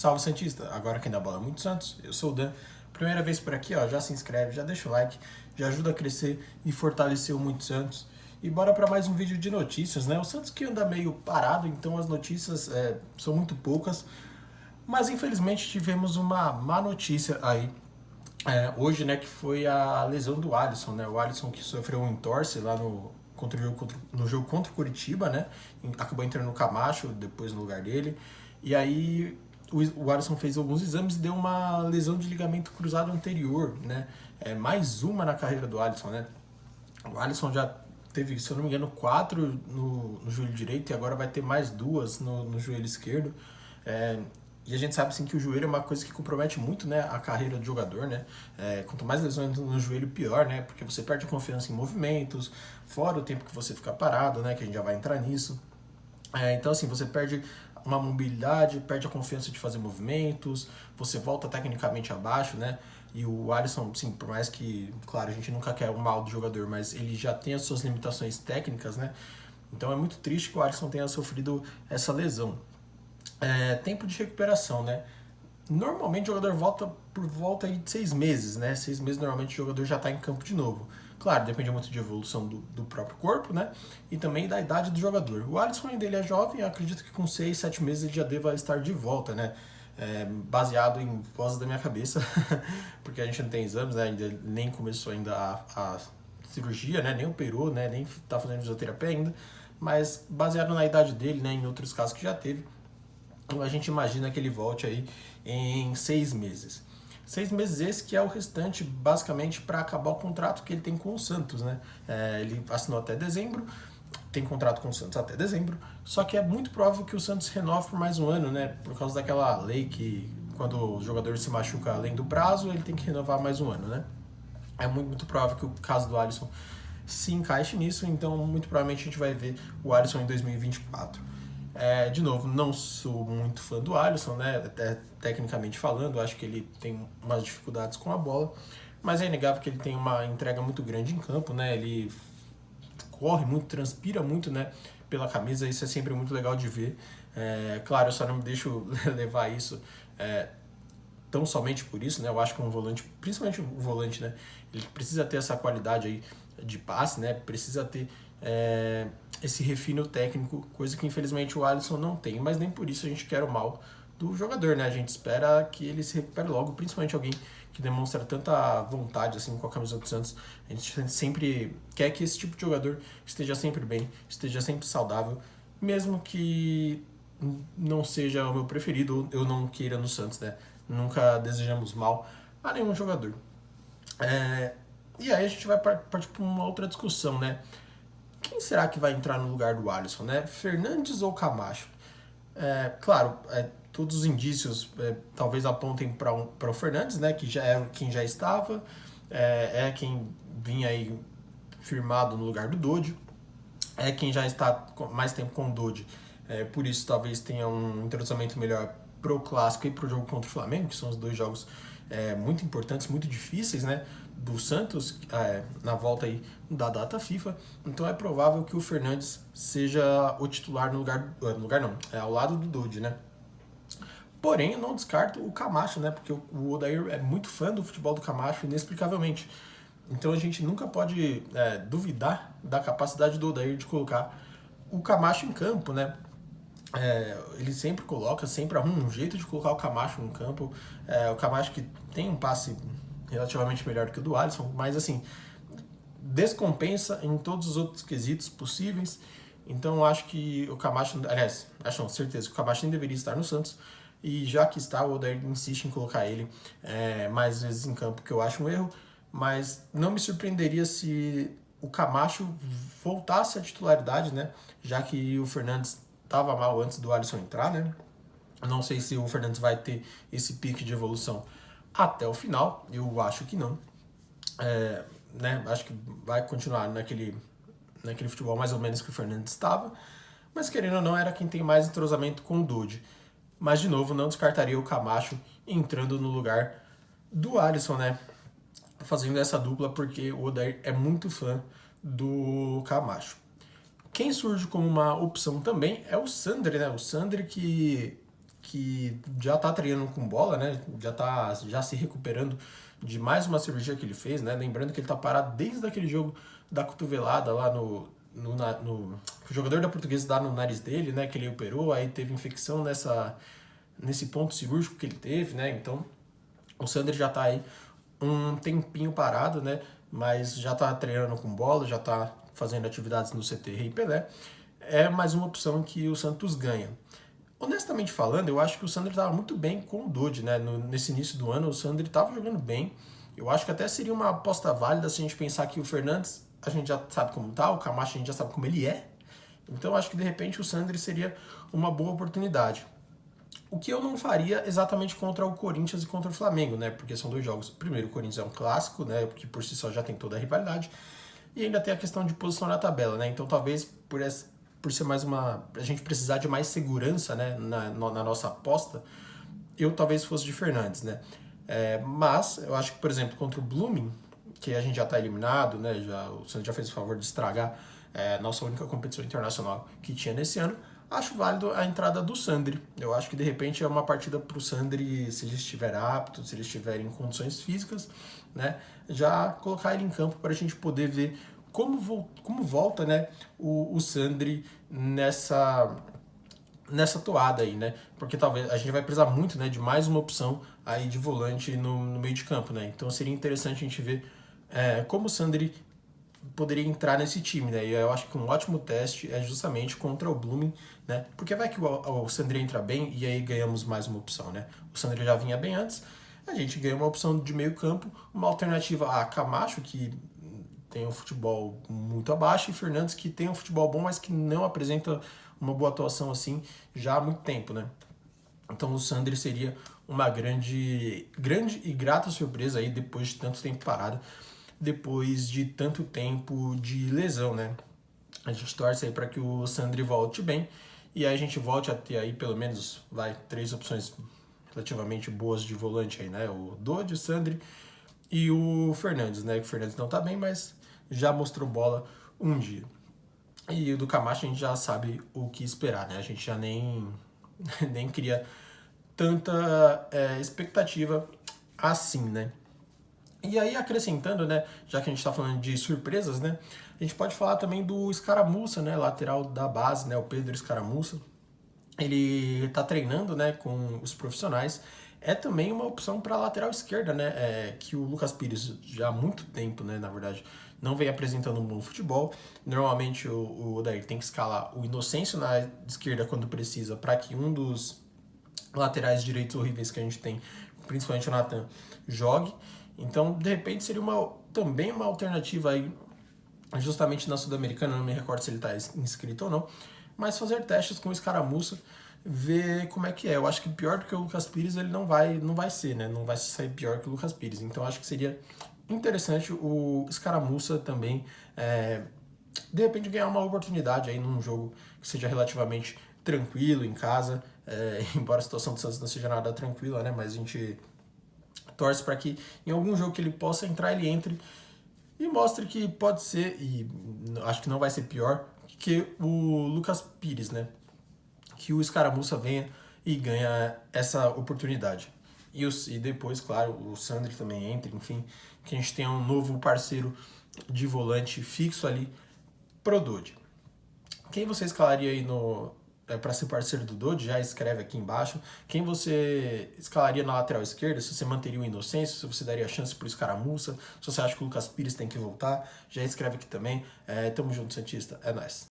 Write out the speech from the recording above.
Salve Santista, agora quem dá bola é muito Santos, eu sou o Dan. Primeira vez por aqui, ó, já se inscreve, já deixa o like, já ajuda a crescer e fortalecer o Muito Santos. E bora para mais um vídeo de notícias, né? O Santos que anda meio parado, então as notícias são muito poucas. Mas infelizmente tivemos uma má notícia aí hoje, né? Que foi a lesão do Alisson, né? O Alisson que sofreu um entorse lá no jogo contra o Curitiba, né? Acabou entrando no Camacho depois no lugar dele. E aí o Alisson fez alguns exames e deu uma lesão de ligamento cruzado anterior, né? Mais uma na carreira do Alisson, né? O Alisson já teve, se eu não me engano, quatro no joelho direito e agora vai ter mais duas no joelho esquerdo. É, e a gente sabe assim, que o joelho é uma coisa que compromete muito, né, a carreira do jogador, né? Quanto mais lesões no joelho, pior, né? Porque você perde confiança em movimentos, fora o tempo que você fica parado, né? Que a gente já vai entrar nisso. Então, assim, você perde uma mobilidade, perde a confiança de fazer movimentos, você volta tecnicamente abaixo, né? E o Alisson, sim, por mais que, claro, a gente nunca quer o mal do jogador, mas ele já tem as suas limitações técnicas, né? Então é muito triste que o Alisson tenha sofrido essa lesão. Tempo de recuperação, né? Normalmente o jogador volta por volta aí de 6 meses, né? 6 meses normalmente o jogador já está em campo de novo. Claro, depende muito de evolução do próprio corpo, né? E também da idade do jogador. O Alisson ainda ele é jovem, eu acredito que com 6, 7 meses ele já deva estar de volta, né? Baseado em vozes da minha cabeça, porque a gente não tem exames, né? Ainda nem começou ainda a cirurgia, né? Nem operou, né? Nem está fazendo fisioterapia ainda. Mas baseado na idade dele, né? Em outros casos que já teve, a gente imagina que ele volte aí em 6 meses. 6 meses esse que é o restante, basicamente, para acabar o contrato que ele tem com o Santos, né? Ele assinou até dezembro, tem contrato com o Santos até dezembro, só que é muito provável que o Santos renove por mais um ano, né? Por causa daquela lei que quando o jogador se machuca além do prazo, ele tem que renovar mais um ano, né? É muito provável que o caso do Alisson se encaixe nisso, então muito provavelmente a gente vai ver o Alisson em 2024. De novo, não sou muito fã do Alisson, né? Até tecnicamente falando, acho que ele tem umas dificuldades com a bola, mas é inegável que ele tem uma entrega muito grande em campo, né? Ele corre muito, transpira muito, né? Pela camisa, isso é sempre muito legal de ver. Claro, eu só não me deixo levar isso tão somente por isso, né? Eu acho que um volante, principalmente um volante, né? Ele precisa ter essa qualidade aí de passe, né? Precisa ter esse refino técnico, coisa que infelizmente o Alisson não tem, mas nem por isso a gente quer o mal do jogador, né? A gente espera que ele se recupere logo, principalmente alguém que demonstra tanta vontade assim com a camisa do Santos. A gente sempre quer que esse tipo de jogador esteja sempre bem, esteja sempre saudável, mesmo que não seja o meu preferido, eu não queira no Santos, né? Nunca desejamos mal a nenhum jogador. E aí a gente vai partir para uma outra discussão, né? Quem será que vai entrar no lugar do Alisson, né? Fernandes ou Camacho? Claro, todos os indícios talvez apontem para o Fernandes, né? Que já é quem já estava, quem vinha aí firmado no lugar do Dodge, é quem já está mais tempo com o Dodge. Por isso talvez tenha um entrosamento melhor pro clássico e pro jogo contra o Flamengo, que são os dois jogos muito importantes, muito difíceis, né? Do Santos na volta aí da data FIFA. Então é provável que o Fernandes seja o titular no lugar não, ao lado do Dodge, né? Porém, eu não descarto o Camacho, né? Porque o Odair é muito fã do futebol do Camacho, inexplicavelmente. Então a gente nunca pode duvidar da capacidade do Odair de colocar o Camacho em campo, né? Ele sempre coloca, sempre arruma um jeito de colocar o Camacho no campo. O Camacho que tem um passe relativamente melhor que o do Alisson, mas assim, descompensa em todos os outros quesitos possíveis. Então acho que o Camacho, aliás, acho não, certeza que o Camacho nem deveria estar no Santos. E já que está, o Odair insiste em colocar ele mais vezes em campo, que eu acho um erro. Mas não me surpreenderia se o Camacho voltasse à titularidade, né? Já que o Fernandes estava mal antes do Alisson entrar, né? Não sei se o Fernandes vai ter esse pique de evolução até o final, eu acho que não. Né? Acho que vai continuar naquele futebol mais ou menos que o Fernandes estava, mas querendo ou não, era quem tem mais entrosamento com o Dodge. Mas de novo, não descartaria o Camacho entrando no lugar do Alisson, né? Fazendo essa dupla, porque o Odair é muito fã do Camacho. Quem surge como uma opção também é o Sandri, né? O Sandri que que já tá treinando com bola, né? Já tá já se recuperando de mais uma cirurgia que ele fez, né? Lembrando que ele tá parado desde aquele jogo da cotovelada lá no que o jogador da Portuguesa dá no nariz dele, né? Que ele operou, aí teve infecção nesse ponto cirúrgico que ele teve, né? Então o Sandri já tá aí um tempinho parado, né? Mas já tá treinando com bola, já tá fazendo atividades no CT Rei Pelé. É mais uma opção que o Santos ganha. Honestamente falando, eu acho que o Sandri estava muito bem com o Dodge, né? Nesse início do ano, o Sandri estava jogando bem. Eu acho que até seria uma aposta válida se a gente pensar que o Fernandes, a gente já sabe como tá, o Camacho a gente já sabe como ele é. Então acho que de repente o Sandri seria uma boa oportunidade. O que eu não faria exatamente contra o Corinthians e contra o Flamengo, né? Porque são dois jogos. Primeiro, o Corinthians é um clássico, né? Que por si só já tem toda a rivalidade. E ainda tem a questão de posição na tabela, né? Então talvez por ser mais uma. A gente precisar de mais segurança, né? Na nossa aposta, eu talvez fosse de Fernandes, né? Mas eu acho que, por exemplo, contra o Blooming, que a gente já está eliminado, né? O Santos já fez o favor de estragar nossa única competição internacional que tinha nesse ano. Acho válido a entrada do Sandri. Eu acho que de repente é uma partida para o Sandri, se ele estiver apto, se ele estiver em condições físicas, né? Já colocar ele em campo para a gente poder ver como volta, né, o Sandri nessa toada aí, né? Porque talvez a gente vai precisar muito, né, de mais uma opção aí de volante no meio de campo, né? Então seria interessante a gente ver como o Sandri poderia entrar nesse time, né? E eu acho que um ótimo teste é justamente contra o Blooming, né? Porque vai que o Sandri entra bem e aí ganhamos mais uma opção, né? O Sandri já vinha bem antes, a gente ganha uma opção de meio campo, uma alternativa a Camacho, que tem um futebol muito abaixo, e Fernandes, que tem um futebol bom, mas que não apresenta uma boa atuação assim já há muito tempo, né? Então o Sandri seria uma grande e grata surpresa aí depois de tanto tempo parado, depois de tanto tempo de lesão, né? A gente torce aí para que o Sandri volte bem e aí a gente volte a ter aí pelo menos, três opções relativamente boas de volante aí, né? O Dodge, o Sandri e o Fernandes, né? Que o Fernandes não tá bem, mas já mostrou bola um dia. E o do Camacho a gente já sabe o que esperar, né? A gente já nem cria tanta expectativa assim, né? E aí, acrescentando, né, já que a gente está falando de surpresas, né, a gente pode falar também do Escaramuça, né, lateral da base, né, o Pedro Escaramuça. Ele está treinando, né, com os profissionais. É também uma opção para a lateral esquerda, né, que o Lucas Pires já há muito tempo, né, na verdade, não vem apresentando um bom futebol. Normalmente o Odair tem que escalar o Inocêncio na esquerda quando precisa, para que um dos laterais direitos horríveis que a gente tem, principalmente o Nathan, jogue. Então, de repente, seria também uma alternativa aí, justamente na Sul-Americana, não me recordo se ele está inscrito ou não, mas fazer testes com o Escaramuça, ver como é que é. Eu acho que pior do que o Lucas Pires ele não vai ser, né? Não vai sair pior que o Lucas Pires. Então, acho que seria interessante o Escaramuça também, de repente, ganhar uma oportunidade aí num jogo que seja relativamente tranquilo em casa, embora a situação do Santos não seja nada tranquila, né? Mas a gente torce para que em algum jogo que ele possa entrar, ele entre e mostre que pode ser, e acho que não vai ser pior, que o Lucas Pires, né? Que o Escaramuça venha e ganha essa oportunidade. E depois, claro, o Sandri também entra, enfim, que a gente tenha um novo parceiro de volante fixo ali pro Dodge. Quem você escalaria aí para ser parceiro do Dodge? Já escreve aqui embaixo. Quem você escalaria na lateral esquerda? Se você manteria o Inocêncio, se você daria chance pro Escaramuça, se você acha que o Lucas Pires tem que voltar, já escreve aqui também. Tamo junto, Santista. É nóis.